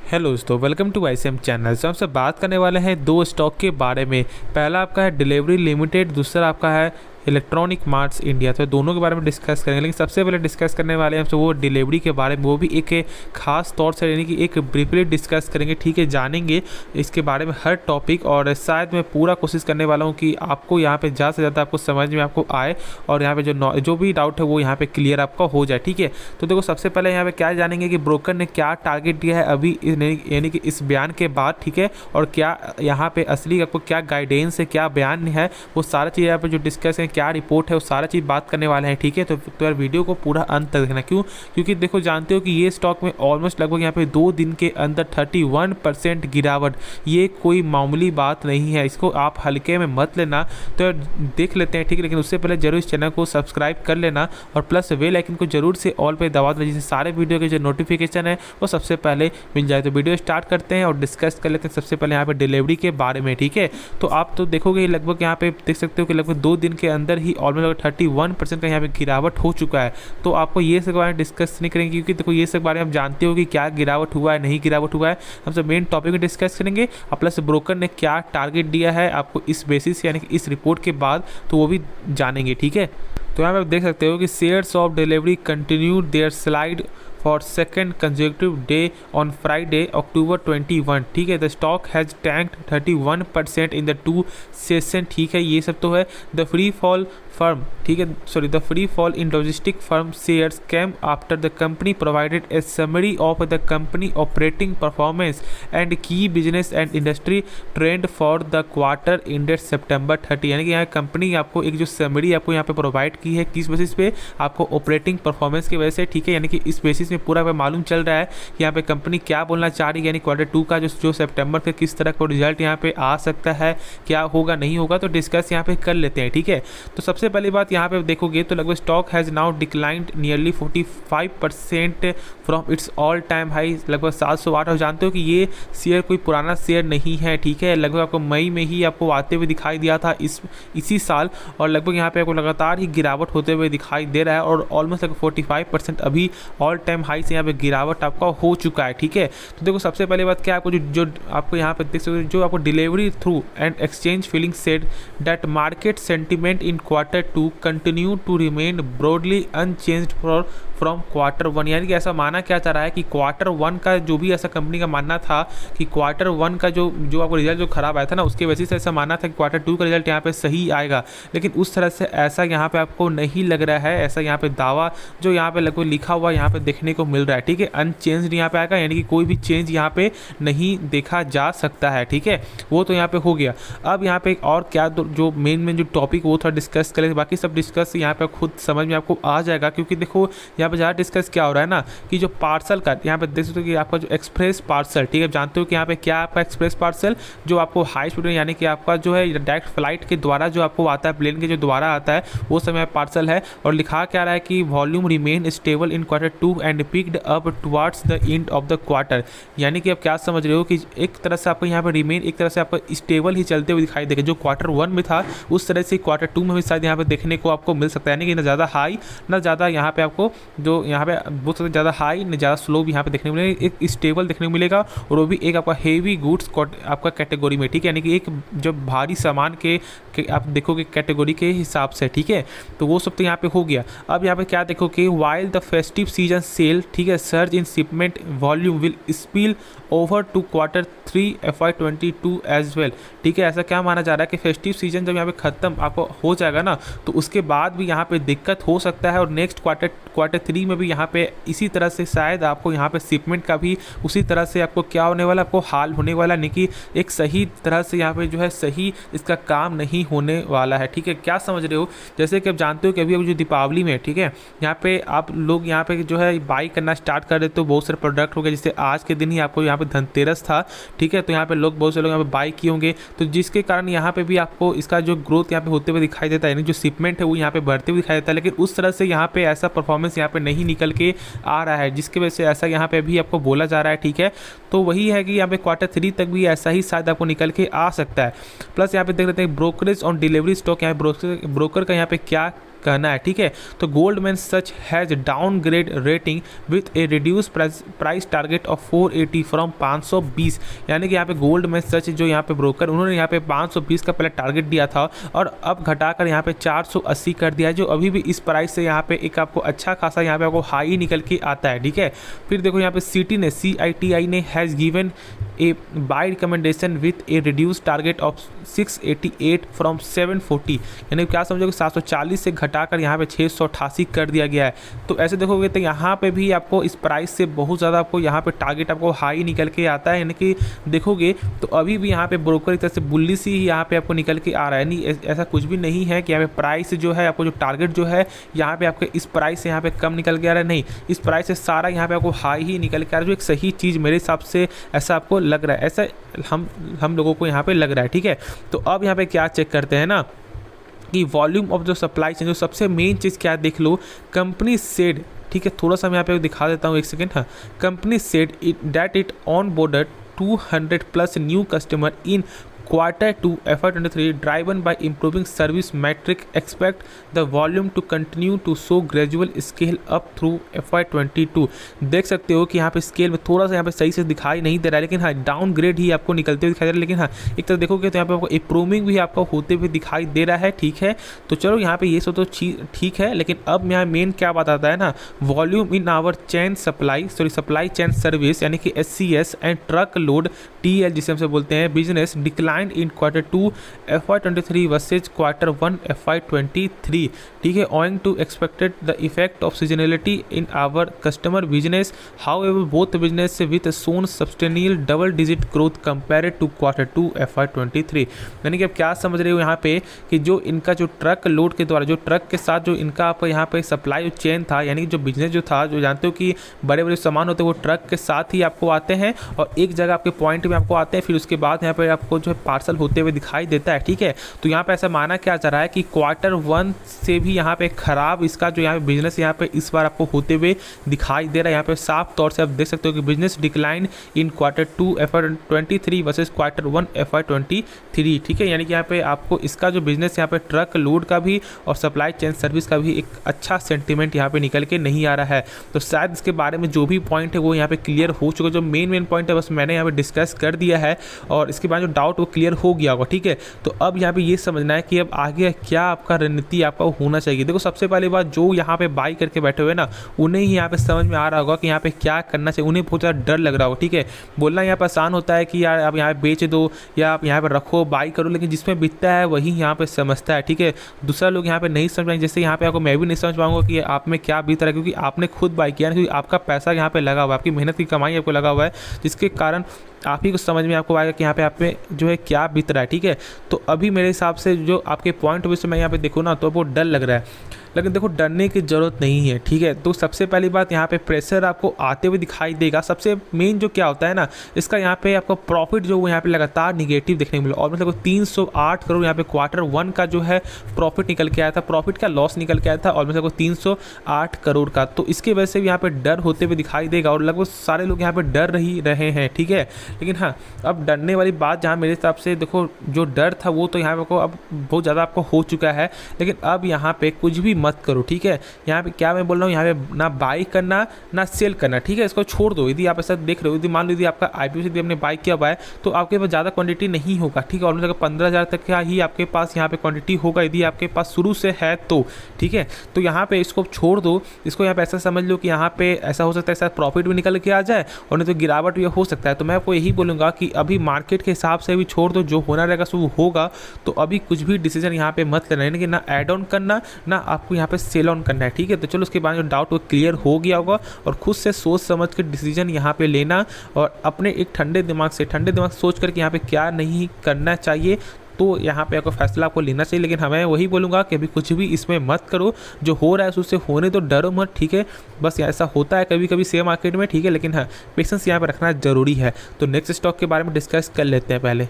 Hello दोस्तों, welcome to ICM channel. तो हमसे बात करने वाले हैं दो स्टॉक के बारे में। पहला आपका है डिलीवरी लिमिटेड, दूसरा आपका है इलेक्ट्रॉनिक मार्ट्स इंडिया। तो दोनों के बारे में डिस्कस करेंगे, लेकिन सबसे पहले डिस्कस करने वाले हैं हमसे वो डिलीवरी के बारे में, वो भी एक खास तौर से, यानी कि एक ब्रीफली डिस्कस करेंगे। ठीक है, जानेंगे इसके बारे में हर टॉपिक, और शायद मैं पूरा कोशिश करने वाला हूँ कि आपको यहाँ पे ज़्यादा से ज़्यादा आपको समझ में आपको आए, और यहाँ पे जो भी डाउट है वो यहाँ पे क्लियर आपका हो जाए। ठीक है, तो देखो सबसे पहले यहाँ पे क्या जानेंगे कि ब्रोकर ने क्या टारगेट दिया है अभी, यानी कि इस बयान के बाद। ठीक है, और क्या यहाँ पे असली आपको क्या गाइडेंस है, क्या बयान है, वो सारा चीज़ यहाँ पे जो डिस्कस है, क्या रिपोर्ट है, वो सारा चीज़ बात करने वाले हैं। ठीक है, तो यार वीडियो को पूरा अंत तक देखना। क्योंकि देखो जानते हो कि ये स्टॉक में ऑलमोस्ट लगभग यहाँ पे 2 दिन के अंदर 31% गिरावट, ये कोई मामूली बात नहीं है, इसको आप हल्के में मत लेना। तो यार देख लेते हैं। ठीक है, लेकिन उससे पहले जरूर इस चैनल को सब्सक्राइब कर लेना, और प्लस बेल आइकन को जरूर से ऑल पे दबा देना, जिससे सारे वीडियो के जो नोटिफिकेशन है वो सबसे पहले मिल जाए। तो वीडियो स्टार्ट करते हैं और डिस्कस कर लेते हैं सबसे पहले यहाँ पे डिलीवरी के बारे में। ठीक है, तो आप तो देखोगे लगभग यहाँ पे देख सकते हो कि लगभग 2 दिन के अंदर ही ऑलमोस्ट 31% का यहाँ पे गिरावट हो चुका है। तो आपको ये सब बारे में डिस्कस नहीं करेंगे, क्योंकि देखो ये सब बारे में आप जानते हो कि क्या गिरावट हुआ है, नहीं गिरावट हुआ है। हम सब मेन टॉपिक में डिस्कस करेंगे, और प्लस ब्रोकर ने क्या टारगेट दिया है आपको इस बेसिस यानी कि इस रिपोर्ट के बाद, तो वो भी जानेंगे। ठीक है, तो यहाँ पे आप देख सकते हो कि shares of delivery continued their slide for second consecutive day on Friday October 21। ठीक है, the stock has tanked 31% in the 2 session. ठीक है, ये सब तो है। द फ्री फॉल फर्म, ठीक है, sorry, the free fall in logistic firm shares came after the company provided a summary of the company operating performance and key business and industry trend for the quarter ended September 30। यानी कि यहाँ company आपको एक जो summary आपको यहाँ पे provide की है, किस बेसिस पे, आपको ऑपरेटिंग परफॉर्मेंस की वजह से। ठीक है, यानी कि इस बेसिस में पूरा मालूम चल रहा है कि यहाँ पे कंपनी क्या बोलना चाह रही है, यानी Q2 का जो सितंबर के किस तरह का रिजल्ट यहाँ पे आ सकता है, क्या होगा नहीं होगा, तो डिस्कस यहाँ पे कर लेते हैं। ठीक है, तो सबसे पहली बात यहाँ पे देखोगे तो लगभग stock has now declined nearly 45% from its all time high, लगभग 708। और जानते हो कि ये शेयर कोई पुराना शेयर नहीं है। ठीक है, लगभग आपको मई में ही आपको आते हुए दिखाई दिया था इसी साल, और लगभग यहाँ पे आपको लगातार ही गिरावट होते हुए दिखाई दे रहा है, और ऑलमोस्ट लगभग 45% अभी ऑल टाइम हाई से यहाँ पे गिरावट आपका हो चुका है। ठीक है, तो देखो सबसे पहली बात क्या, आपको जो आपको यहाँ पे देख सकते हो, जो आपको delivery through and exchange filing said that market sentiment in Q2 continue to remain broadly unchanged from Q1। यानी कि ऐसा माना क्या चाह रहा है कि Q1 का जो भी ऐसा कंपनी का मानना था कि Q1 का जो आपको रिजल्ट जो खराब आया था ना, उसके वजह से ऐसा माना था कि Q2 का रिजल्ट यहाँ पे सही आएगा, लेकिन उस तरह से ऐसा यहाँ पे आपको नहीं लग रहा है। ऐसा यहाँ पे दावा जो यहाँ पे लगभग लिखा हुआ यहाँ पे देखने को मिल रहा है। ठीक है, अनचेंज्ड यहाँ पे आएगा, यानी कि कोई भी चेंज यहाँ पे नहीं देखा जा सकता है। ठीक है, वो तो यहाँ पे हो गया। अब यहाँ पे और क्या जो मेन जो टॉपिक वो थोड़ा डिस्कस करें, बाकी सब डिस्कस यहाँ पे खुद समझ में आपको आ जाएगा। क्योंकि देखो यहाँ पे ज़्यादा डिस्कस क्या हो रहा है ना, कि जो पार्सल का यहाँ पे देख सकते हो कि आपका जो एक्सप्रेस पार्सल, ठीक है, जानते हो कि यहाँ पे क्या आपका एक्सप्रेस पार्सल जो आपको हाई स्पीड, यानी कि आपका जो है डायरेक्ट फ्लाइट के द्वारा जो आपको आता है, प्लेन के जो द्वारा आता है, वो समय पार्सल है। और लिखा क्या रहा है कि volume remain stable in Q2 and picked up towards the end of the quarter. यानी कि आप क्या समझ रहे हो कि एक तरह से आपको यहाँ पे रिमेन एक तरह से आपको स्टेबल ही चलते हुए दिखाई देगा, जो Q1 में था उस तरह से Q2 में भी शायद यहाँ पे देखने को आपको मिल सकता है। यानी कि ना ज़्यादा हाई ना ज़्यादा यहाँ पे आपको जो यहाँ पे बहुत ज़्यादा हाई ना ज़्यादा स्लो भी यहाँ पे देखने को मिलेगा, एक स्टेबल देखने को मिलेगा, और वो भी एक आपका हेवी गुड्स आपका कैटेगरी में। ठीक है, यानी कि एक जब भारी सामान के आप देखोगे कैटेगरी के हिसाब से। ठीक है, तो वो सब तो यहाँ पे हो गया। अब यहाँ पे क्या देखो कि while the festive season sale, ठीक है, surge in shipment volume will spill over to Q3 FY22 as well. ठीक है, ऐसा क्या माना जा रहा है कि फेस्टिव सीजन जब यहाँ पे ख़त्म आपको हो जाएगा ना, तो उसके बाद भी यहाँ पे दिक्कत हो सकता है, और नेक्स्ट Q3 में भी यहाँ पे इसी तरह से शायद आपको यहाँ पे शिपमेंट का भी उसी तरह से आपको क्या होने वाला, आपको हाल होने वाला, नहीं कि एक सही तरह से यहाँ पे जो है सही इसका काम नहीं होने वाला है। ठीक है, क्या समझ रहे हो, जैसे कि आप जानते हो कि अभी जो दीपावली में, ठीक है, यहाँ पे आप लोग यहाँ पे जो है बाई करना स्टार्ट कर देते हो, बहुत सारे प्रोडक्ट हो गए, जैसे आज के दिन ही आपको यहाँ पे धनतेरस था। ठीक है, तो यहाँ पे लोग बहुत से लोग यहाँ पे बाई किए होंगे, तो जिसके कारण यहाँ पे भी आपको इसका जो ग्रोथ यहाँ पे होते हुए दिखाई देता है, यानी जो शिपमेंट है वो यहाँ पे बढ़ते हुए दिखाई देता है, लेकिन उस तरह से यहाँ पे ऐसा परफॉर्मेंस यहाँ पे नहीं निकल के आ रहा है, जिसकी वजह से ऐसा यहाँ पे भी आपको बोला जा रहा है। ठीक है, तो वही है कि यहाँ पे Q3 तक भी ऐसा ही शायद आपको निकल के आ सकता है। प्लस यहाँ पे देख लेते हैं ब्रोकरेज ऑन डिलीवरी स्टॉक, यहाँ ब्रोकर का यहाँ पे क्या कहना है, ठीक है। तो Goldman such has downgrade rating with A reduce price target of 480 from 520, यानी कि यहाँ पे गोल्डमैन सच जो यहाँ पे ब्रोकर उन्होंने यहाँ पे 520 का पहले टारगेट दिया था और अब घटाकर यहाँ पे 480 कर दिया है, जो अभी भी इस प्राइस से यहाँ पे एक आपको अच्छा खासा यहाँ पे आपको हाई निकल के आता है, ठीक है। फिर देखो यहाँ पे CITI ने has given A bye recommendation with A reduce target of 688 from 740, यानी क्या समझो कि 740 से घटाकर यहाँ पे 688 कर दिया गया है। तो ऐसे देखोगे तो यहाँ पे भी आपको इस प्राइस से बहुत ज़्यादा आपको यहाँ पे टारगेट आपको हाई निकल के आता है, यानी कि देखोगे तो अभी भी यहाँ पे ब्रोकर की तरफ से बुल्ली सी ही यहाँ पे आपको निकल के आ रहा है। नहीं, ऐसा कुछ भी नहीं है कि यहाँ पे प्राइस जो है आपको जो टारगेट जो है यहाँ पे आपके इस प्राइस से यहाँ पे कम निकल के आ रहा है, नहीं, इस प्राइस से सारा यहाँ पे आपको हाई ही निकल के आ रहा है, जो एक सही चीज़ मेरे हिसाब से ऐसा आपको लग रहा है, ऐसा हम लोगों को यहाँ पे लग रहा है, ठीक है। तो अब यहाँ पे क्या चेक करते हैं ना कि वॉल्यूम ऑफ जो सप्लाई चेन, जो सबसे मेन चीज़ क्या है देख लो, कंपनी सेड, ठीक है, थोड़ा सा मैं यहाँ पे दिखा देता हूँ, एक सेकेंड। हाँ, company said that it on border 200+ new customer in Q2 FY23 driven by improving service metric. Expect the volume to continue to show gradual scale up through FY22। देख सकते हो कि यहाँ पे स्केल में थोड़ा सा यहाँ पे सही से दिखाई नहीं दे रहा है, लेकिन हाँ डाउनग्रेड ही आपको निकलते हुए दिखाई दे रहा है, लेकिन हाँ एक तरह देखोगे तो यहाँ पे आपको इंप्रूविंग भी आपको होते हुए दिखाई दे रहा है, ठीक है। तो चलो यहाँ पे ये सब तो ठीक है, लेकिन अब यहाँ मेन क्या बात आता है ना, volume in our chain supply chain service यानी कि SCS and truck load TL जिसे हमसे बोलते हैं business decline in Q2 FY23 versus Q1 FY23, ठीक है, owing to expected the effect of seasonality in our customer business. However, both business with shown substantial double-digit growth compared to Q2 FY23। यानी कि अब क्या समझ रहे हो यहाँ पे कि जो इनका जो ट्रक लोड के द्वारा जो ट्रक के साथ जो इनका आप यहाँ पे सप्लाई चेन था, यानी कि जो बिजनेस जो था, जो जानते हो कि बड़े बड़े सामान होते हैं वो ट्रक के साथ ही आपको आते हैं और एक जगह आपके पॉइंट में आपको आते हैं, फिर उसके बाद यहाँ पे आपको जो है पार्सल होते हुए दिखाई देता है, ठीक है। तो यहाँ पे ऐसा माना क्या जा रहा है कि Q1 से भी यहाँ पे खराब इसका जो यहाँ पे बिजनेस यहाँ पे इस बार आपको होते हुए दिखाई दे रहा है। यहाँ पे साफ तौर से आप देख सकते हो कि business decline in Q2 FY23 versus Q1 FY23, ठीक है। यानी कि यहाँ पे आपको इसका जो बिजनेस यहाँ पे ट्रक लोड का भी और सप्लाई चेन सर्विस का भी एक अच्छा सेंटीमेंट यहाँ पे निकल के नहीं आ रहा है। तो शायद इसके बारे में जो भी पॉइंट है वो यहाँ पे क्लियर हो चुका है, जो मेन पॉइंट है बस मैंने यहाँ पे डिस्कस कर दिया है और इसके बाद जो डाउट वो क्लियर हो गया होगा, ठीक है। तो अब यहाँ पे ये समझना है कि अब आगे क्या आपका रणनीति आपका होना चाहिए। देखो सबसे पहली बात, जो यहाँ पे बाई करके बैठे हुए ना उन्हें ही यहाँ पे समझ में आ रहा होगा कि यहाँ पे क्या करना चाहिए, उन्हें बहुत ज़्यादा डर लग रहा होगा, ठीक है। बोलना यहाँ पे आसान होता है कि यार आप यहाँ पे बेच दो या आप यहाँ पे रखो बाई करो, लेकिन जिसमें बिकता है वही यहाँ पे समझता है, ठीक है। दूसरा लोग यहाँ पे नहीं समझ पाएंगे, जैसे यहाँ पे आपको मैं भी नहीं समझ पाऊंगा कि आप में क्या बीत रहा है, क्योंकि आपने खुद बाई किया, क्योंकि आपका पैसा यहाँ पे लगा हुआ है, आपकी मेहनत की कमाई आपको लगा हुआ है, जिसके कारण आप ही को समझ में आपको आएगा कि यहाँ पे आप में जो है क्या बीत रहा है, ठीक है। तो अभी मेरे हिसाब से जो आपके पॉइंट ऑफ व्यू से मैं यहाँ पे देखूँ ना तो वो डर लग रहा है, लेकिन देखो डरने की ज़रूरत नहीं है, ठीक है। तो सबसे पहली बात यहाँ पे प्रेशर आपको आते हुए दिखाई देगा। सबसे मेन जो क्या होता है ना, इसका यहाँ पे आपको प्रॉफिट जो वो यहाँ पे लगातार निगेटिव देखने को मिला और मतलब 308 करोड़ यहाँ पे Q1 का जो है प्रॉफिट निकल के आया था, प्रॉफिट का लॉस निकल के आया था और मतलब 308 करोड़ का। तो इसकी वजह से भी यहाँ पे डर होते हुए दिखाई देगा और लगभग सारे लोग यहाँ पे डर ही रहे हैं, ठीक है। लेकिन हाँ, अब डरने वाली बात जहाँ मेरे हिसाब से देखो जो डर था वो तो यहाँ पे अब बहुत ज़्यादा आपको हो चुका है, लेकिन अब यहाँ पे कुछ भी मत करो, ठीक है। यहाँ पे क्या मैं बोल रहा हूँ, यहाँ पे ना बाई करना ना सेल करना, ठीक है। इसको छोड़ दो। यदि आप ऐसा देख रहे हो, यदि मान लो यदि आपका IPO से यदि आपने बाई किया हुआ है तो आपके पास ज़्यादा क्वांटिटी नहीं होगा, ठीक है। ऑलमोस्ट 15,000 तक का ही आपके पास यहाँ पे क्वांटिटी होगा यदि आपके पास शुरू से है तो, ठीक है। तो यहाँ पे इसको छोड़ दो, इसको यहाँ पे ऐसा समझ लो कि यहाँ पे ऐसा हो सकता है ऐसा प्रॉफिट भी निकल के आ जाए और नहीं तो गिरावट भी हो सकता है। तो मैं आपको यही बोलूँगा कि अभी मार्केट के हिसाब से भी छोड़ दो, जो होना रहेगा सो होगा। तो अभी कुछ भी डिसीजन यहाँ पे मत लेना, यानी कि ना ऐड ऑन करना ना आपको यहाँ पे सेल ऑन करना है, ठीक है। तो चलो उसके बाद जो डाउट वो क्लियर हो गया होगा और खुद से सोच समझ के डिसीजन यहाँ पे लेना और अपने एक ठंडे दिमाग सोच करके यहाँ पे क्या नहीं करना चाहिए तो यहाँ पे आपको फैसला आपको लेना चाहिए। लेकिन हमें वही बोलूँगा कि अभी कुछ भी इसमें मत करो, जो हो रहा है उससे होने तो डरो मत, ठीक है। बस ऐसा होता है कभी कभी शेयर मार्केट में, ठीक है। लेकिन हाँ, पेशेंस यहाँ पे रखना ज़रूरी है। तो नेक्स्ट स्टॉक के बारे में डिस्कस कर लेते हैं पहले।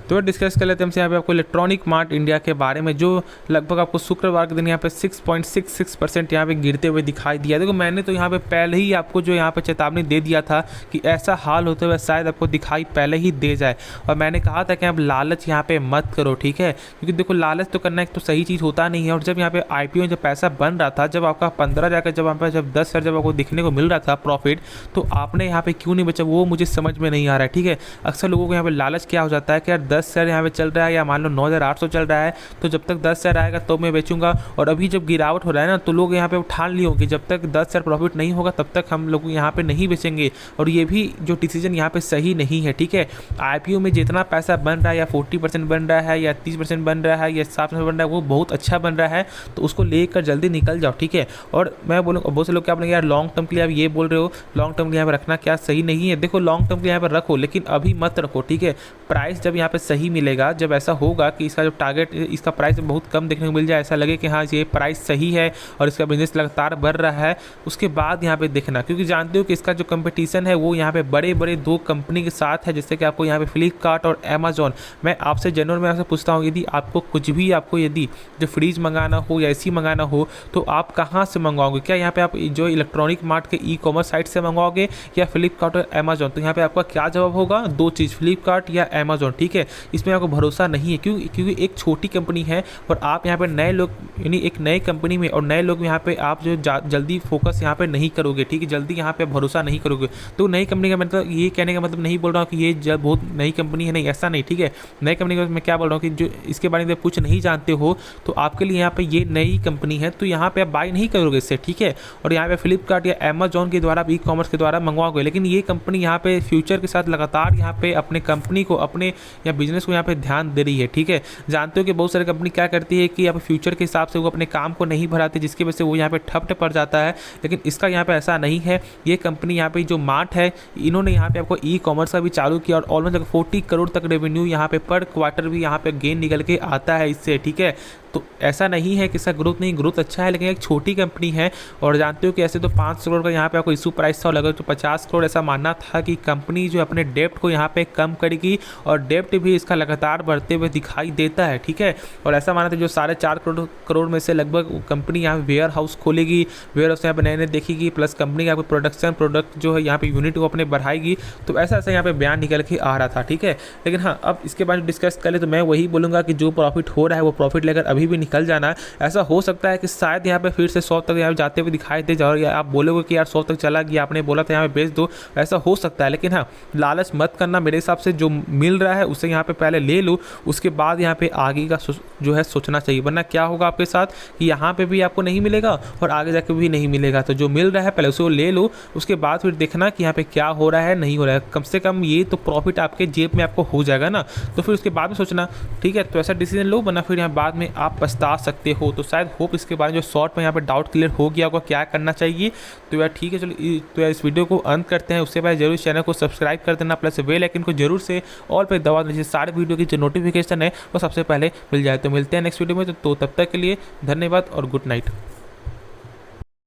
तो डिस्कस कर लेते हैं हमसे यहाँ पे आपको इलेक्ट्रॉनिक मार्ट इंडिया के बारे में, जो लगभग आपको शुक्रवार के दिन यहाँ पे 6.66% यहाँ पे गिरते हुए दिखाई दिया। देखो मैंने तो यहाँ पे पहले ही आपको जो यहाँ पे चेतावनी दे दिया था कि ऐसा हाल होते हुए शायद आपको दिखाई पहले ही दे जाए, और मैंने कहा था कि आप लालच यहाँ पे मत करो, ठीक है, क्योंकि देखो लालच तो करना एक तो सही चीज़ होता नहीं है। और जब यहाँ पे IPO जब पैसा बन रहा था, जब आपका 15 जाकर जब वहाँ पर जब 10 जब आपको दिखने को मिल रहा था प्रॉफिट, तो आपने यहाँ पे क्यों नहीं बचा, वो मुझे समझ में नहीं आ रहा है, ठीक है। अक्सर लोगों को यहाँ पे लालच क्या हो जाता है कि यार 10 शेयर यहाँ पे चल रहा है या मान लो 9,800 चल रहा है, तो जब तक 10 शेयर आएगा तो मैं बेचूंगा। और अभी जब गिरावट हो रहा है ना, तो लोग यहाँ पे ठान लिए होंगे जब तक 10 शेयर प्रॉफिट नहीं होगा तब तक हम लोग यहाँ पे नहीं बेचेंगे। और ये भी जो डिसीजन यहाँ पे सही नहीं है, ठीक है। IPO में जितना पैसा बन रहा है, या 40% बन रहा है, या 30% बन रहा है, या 60% बन रहा है, वो बहुत अच्छा बन रहा है, तो उसको लेकर जल्दी निकल जाओ, ठीक है। और मैं बोलूँ बहुत से लोग क्या बोलेंगे यार लॉन्ग टर्म के लिए आप ये बोल रहे हो, लॉन्ग टर्म के लिए यहाँ पे रखना क्या सही नहीं है। देखो लॉन्ग टर्म के लिए यहाँ पर रखो, लेकिन अभी मत रखो, ठीक है। प्राइस जब यहाँ पे सही मिलेगा, जब ऐसा होगा कि इसका जो टारगेट, इसका प्राइस बहुत कम देखने को मिल जाए, ऐसा लगे कि हाँ ये प्राइस सही है और इसका बिजनेस लगातार बढ़ रहा है, उसके बाद यहाँ पे देखना। क्योंकि जानते हो कि इसका जो कंपटीशन है वो यहाँ पे बड़े बड़े 2 कंपनी के साथ है, जैसे कि आपको यहाँ पे फ्लिपकार्ट और अमेजोन। मैं आपसे जनरल में आपसे पूछता हूँ, यदि आपको कुछ भी आपको यदि जो फ्रिज मंगाना हो या AC मंगाना हो, तो आप कहाँ से मंगवाओगे? क्या यहाँ पे आप जो इलेक्ट्रॉनिक मार्ट के E-कॉमर्स साइट से मंगवाओगे या फ्लिपकार्ट और अमेजोन? तो यहाँ पे आपका क्या जवाब होगा? 2 चीज़, फ्लिपकार्ट या अमेजोन, ठीक है। इसमें आपको भरोसा नहीं है, क्योंकि एक छोटी कंपनी है और आप यहाँ पे नए लोग, यानी एक नई कंपनी में और नए लोग यहाँ पे आप जो जल्दी फोकस यहाँ पे नहीं करोगे, ठीक है, जल्दी यहाँ पे भरोसा नहीं करोगे। तो नई कंपनी का मतलब ये कहने का मतलब नहीं बोल रहा हूँ कि ये जब बहुत नई कंपनी है, नहीं ऐसा नहीं, ठीक है। नई कंपनी का मैं क्या बोल रहा हूँ कि जो इसके बारे में कुछ नहीं जानते हो, तो आपके लिए यहाँ पे ये नई कंपनी है, तो यहाँ पे आप बाय नहीं करोगे इससे, ठीक है। और यहाँ पे फ्लिपकार्ट या अमेजोन के द्वारा, E-कॉमर्स के द्वारा मंगवाओगे, लेकिन ये कंपनी यहाँ पे फ्यूचर के साथ लगातार यहाँ पे अपने कंपनी को, अपने या बिजनेस को यहाँ पे ध्यान दे रही है, ठीक है। जानते हो कि बहुत सारी कंपनी क्या करती है कि यहाँ पे फ्यूचर के हिसाब से वो अपने काम को नहीं बढ़ाते, जिसकी वजह से वो यहाँ पे ठप पड़ जाता है। लेकिन इसका यहाँ पे ऐसा नहीं है। ये कंपनी यहाँ पे जो मार्ट है, इन्होंने यहाँ पे आपको E-कॉमर्स का भी चालू किया और ऑलमोस्ट 40 करोड़ तक रेवेन्यू यहाँ पे पर क्वार्टर भी यहाँ पे गेन निकल के आता है इससे, ठीक है। तो ऐसा नहीं है कि इसका ग्रोथ नहीं, ग्रोथ अच्छा है, लेकिन एक छोटी कंपनी है। और जानते हो कि ऐसे तो 5 करोड़ का यहाँ पे आपको इशू प्राइस था, लगा तो 50 करोड़ ऐसा मानना था कि कंपनी जो अपने डेप्ट को यहाँ पे कम करेगी, और डेप्ट भी इसका लगातार बढ़ते हुए दिखाई देता है, ठीक है। और ऐसा माना था जो 4.5 करोड़ में से लगभग कंपनी यहाँ पे वेयर हाउस खोलेगी, वेयर हाउस यहाँ पे नए नए देखेगी, प्लस कंपनी का प्रोडक्शन प्रोडक्ट जो है यहाँ पे यूनिट को अपने बढ़ाएगी। तो ऐसा ऐसा यहाँ पे बयान निकल के आ रहा था, ठीक है। लेकिन हाँ, अब इसके बारे में डिस्कस करें तो मैं वही बोलूँगा कि जो प्रॉफिट हो रहा है वो प्रॉफिट लेकर अभी भी निकल जाना है। ऐसा हो सकता है कि शायद यहाँ पे फिर से 100 तक यहाँ जाते हुए दिखाई दे जाओ, या आप बोलोगे कि यार 100 तक चला गया, आपने बोला था यहाँ पे बेच दो, ऐसा हो सकता है। लेकिन हाँ, लालच मत करना। मेरे हिसाब से जो मिल रहा है उसे यहाँ पे पहले ले लो, उसके बाद यहाँ पे आगे का जो है सोचना चाहिए, वरना क्या होगा आपके साथ कि यहाँ पे भी आपको नहीं मिलेगा और आगे जाके भी नहीं मिलेगा। तो जो मिल रहा है पहले उसे ले लो, उसके बाद फिर देखना कि यहाँ पे क्या हो रहा है, नहीं हो रहा है। कम से कम ये तो प्रॉफिट आपके जेब में आपको हो जाएगा ना, तो फिर उसके बाद में सोचना, ठीक है। तो ऐसा डिसीजन लो, वरना फिर यहाँ बाद में आप पछता सकते हो। तो शायद होप इसके बारे में जो शॉर्ट में यहाँ पे डाउट क्लियर हो गया होगा क्या करना चाहिए। तो यार ठीक है, चलो तो यार इस वीडियो को अंत करते हैं। उससे पहले जरूर चैनल को सब्सक्राइब कर देना, प्लस बेल आइकन को जरूर से ऑल पे दबा दीजिए, सारे वीडियो की जो नोटिफिकेशन है वो सबसे पहले मिल जाए। तो मिलते हैं नेक्स्ट वीडियो में, तो तब तक के लिए धन्यवाद और गुड नाइट।